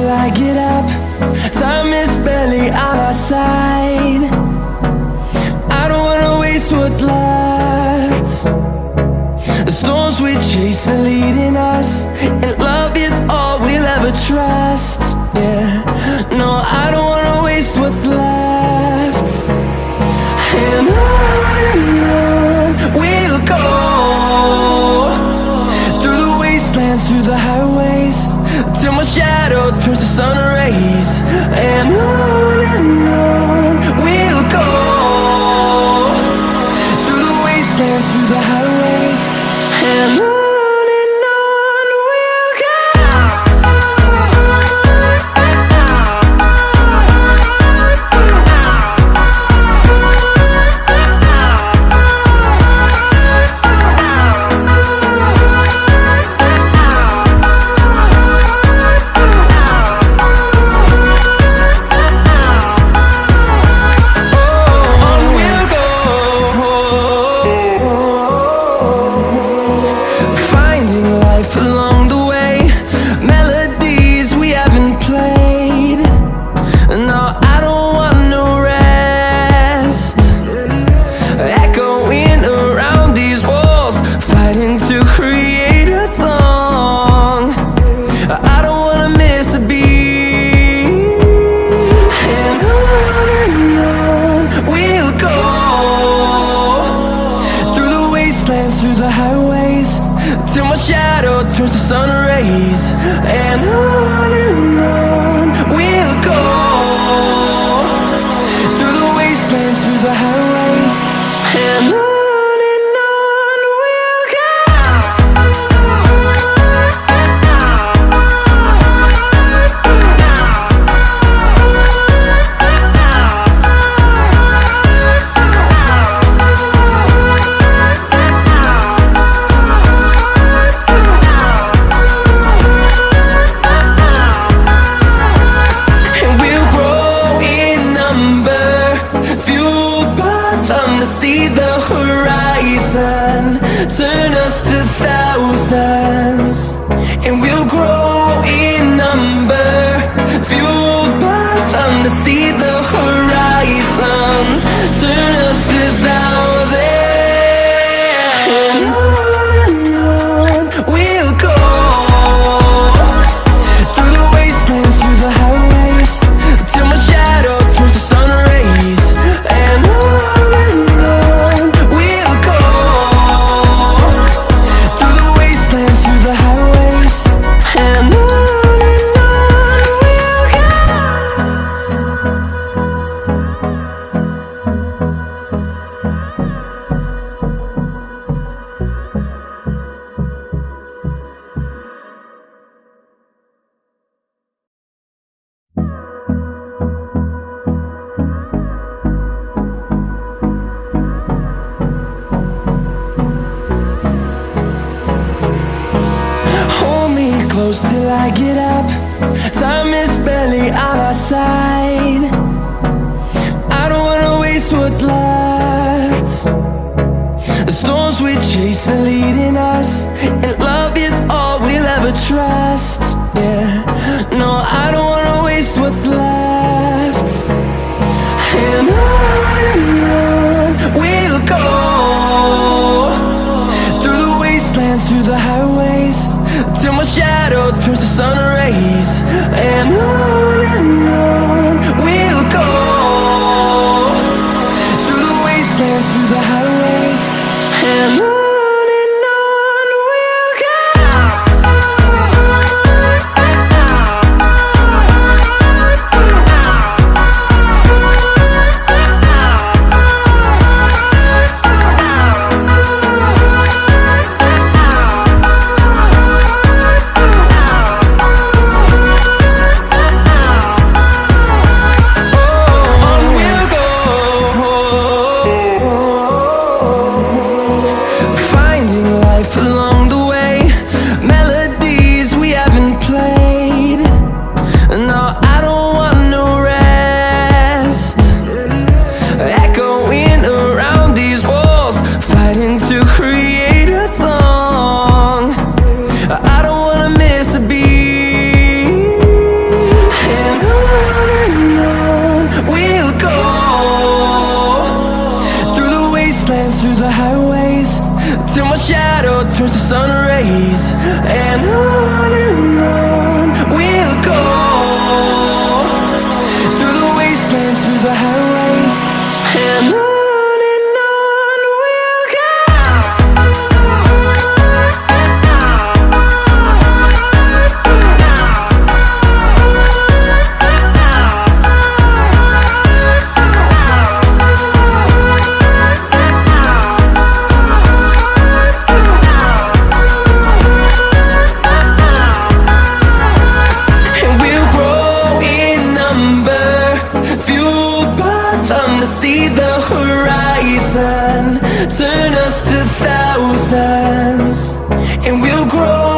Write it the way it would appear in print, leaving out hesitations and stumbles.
till I get up. Time is barely on our side. I don't wanna waste what's left. The storms we chase are leading us, and love is all we'll ever trust. Yeah, no, I don't wanna waste what's left. And on we'll go, through the wastelands, through the highways, till my shadow turns to sun rays. And on we'll go, through the wastelands, through the highways, and on. Through the highways, till my shadow turns to sun rays. And on we'll go, through the wastelands, through the highways, and on. See the horizon turn us to thousands, and we'll grow in number, fueled by them. To see the horizon turn us to thousands, and on we'll go, through the wastelands, through the highways, till my shadow turns to sun rays. And close till I get up. Time is barely on our side. I don't wanna waste what's left. The storms we chase are leading us, and love is all we'll ever trust. Yeah, no, I don't wanna waste what's left. And on we'll go, through the wastelands, through the highways, till my shadow turns to sun rays. And on we'll go, through the wastelands, through the highways, and on. towards the sun rays. And on we'll go, through the wastelands, through the highways. And on we'll go. See the horizon, turn us to thousands, and we'll grow